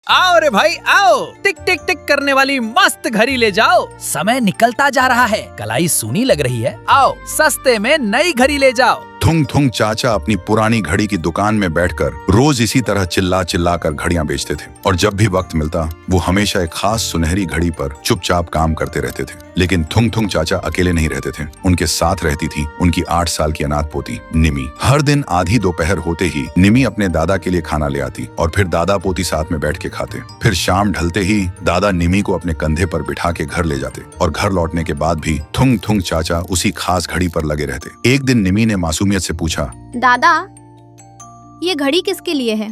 आओ रे भाई आओ, टिक टिक टिक करने वाली मस्त घड़ी ले जाओ। समय निकलता जा रहा है, कलाई सूनी लग रही है, आओ सस्ते में नई घड़ी ले जाओ। थुंग थुंग चाचा अपनी पुरानी घड़ी की दुकान में बैठकर रोज इसी तरह चिल्ला चिल्ला कर घड़ियां बेचते थे और जब भी वक्त मिलता वो हमेशा एक खास सुनहरी घड़ी पर चुपचाप काम करते रहते थे। लेकिन थुंग थुंग चाचा अकेले नहीं रहते थे, उनके साथ रहती थी उनकी 8 साल की अनाथ पोती निमी। हर दिन आधी दोपहर होते ही निमी अपने दादा के लिए खाना ले आती और फिर दादा पोती साथ में बैठ के खाते। फिर शाम ढलते ही दादा निमी को अपने कंधे पर बिठा के घर ले जाते और घर लौटने के बाद भी थुंग थुंग चाचा उसी खास घड़ी पर लगे रहते। एक दिन निमी ने मासूमियत से पूछा, दादा ये घड़ी किसके लिए है?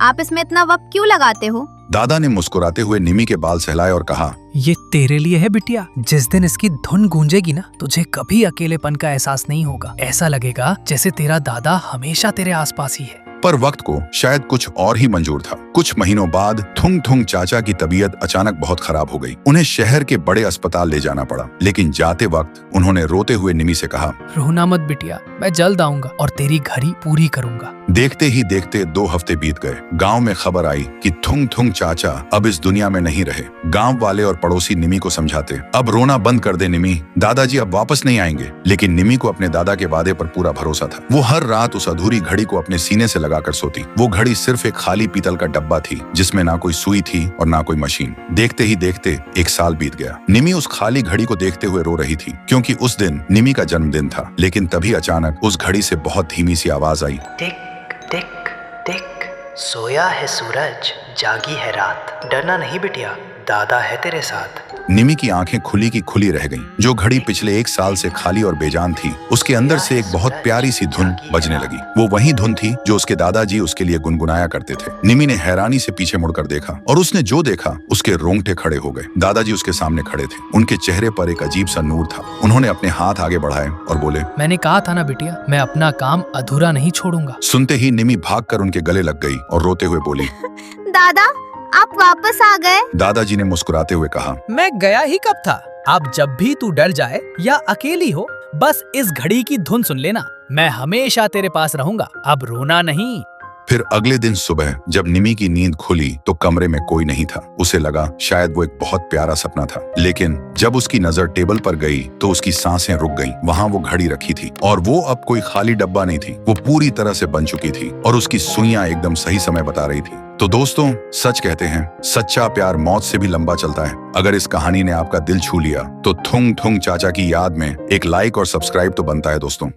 आप इसमें इतना वक्त क्यों लगाते हो? दादा ने मुस्कुराते हुए निमी के बाल सहलाए और कहा, ये तेरे लिए है बिटिया। जिस दिन इसकी धुन गूंजेगी ना, तुझे कभी अकेलेपन का एहसास नहीं होगा। ऐसा लगेगा जैसे तेरा दादा हमेशा तेरे आसपास ही है। पर वक्त को शायद कुछ और ही मंजूर था। कुछ महीनों बाद थुंग थुंग चाचा की तबीयत अचानक बहुत खराब हो गई। उन्हें शहर के बड़े अस्पताल ले जाना पड़ा। लेकिन जाते वक्त उन्होंने रोते हुए निमी से कहा, रोना मत बिटिया, मैं जल्द आऊंगा और तेरी घड़ी पूरी करूंगा। देखते ही देखते 2 हफ्ते बीत गए। गांव में खबर आई कि थुंग थुंग चाचा अब इस दुनिया में नहीं रहे। गांव वाले और पड़ोसी निमी को समझाते, अब रोना बंद कर दे निमी, दादाजी अब वापस नहीं आएंगे। लेकिन निमी को अपने दादा के वादे पर पूरा भरोसा था। वो हर रात उस अधूरी घड़ी को अपने सीने से लगाकर सोती। वो घड़ी सिर्फ एक खाली पीतल का डब्बा थी जिसमें ना कोई सुई थी और ना कोई मशीन। देखते ही देखते 1 साल बीत गया। निमी उस खाली घड़ी को देखते हुए रो रही थी क्योंकि उस दिन निमी का जन्मदिन था। लेकिन तभी अचानक उस घड़ी से बहुत धीमी सी आवाज आई, टिक टिक टिक, सोया है सूरज, जागी है रात, डरना नहीं बिटिया, दादा है तेरे साथ। निमी की आंखें खुली की खुली रह गईं। जो घड़ी पिछले 1 साल से खाली और बेजान थी, उसके अंदर से एक बहुत प्यारी सी धुन बजने लगी। वो वही धुन थी जो उसके दादाजी उसके लिए गुनगुनाया करते थे। निमी ने हैरानी से पीछे मुड़कर देखा और उसने जो देखा उसके रोंगटे खड़े हो गए। दादाजी उसके सामने खड़े थे। उनके चेहरे पर एक अजीब सा नूर था। उन्होंने अपने हाथ आगे बढ़ाए और बोले, मैंने कहा था ना बिटिया, मैं अपना काम अधूरा नहीं छोड़ूंगा। सुनते ही निमी भागकर उनके गले लग गई और रोते हुए बोली, दादा आप वापस आ गए? दादाजी ने मुस्कुराते हुए कहा, मैं गया ही कब था। अब जब भी तू डर जाए या अकेली हो, बस इस घड़ी की धुन सुन लेना, मैं हमेशा तेरे पास रहूंगा। अब रोना नहीं। फिर अगले दिन सुबह जब निमी की नींद खुली तो कमरे में कोई नहीं था। उसे लगा शायद वो एक बहुत प्यारा सपना था। लेकिन जब उसकी नजर टेबल पर गई तो उसकी सांसें रुक गईं। वहां वो घड़ी रखी थी और वो अब कोई खाली डब्बा नहीं थी, वो पूरी तरह से बन चुकी थी और उसकी सुइयां एकदम सही समय बता रही थी। तो दोस्तों, सच कहते हैं सच्चा प्यार मौत से भी लंबा चलता है। अगर इस कहानी ने आपका दिल छू लिया तो थुंग थुंग चाचा की याद में एक लाइक और सब्सक्राइब तो बनता है दोस्तों।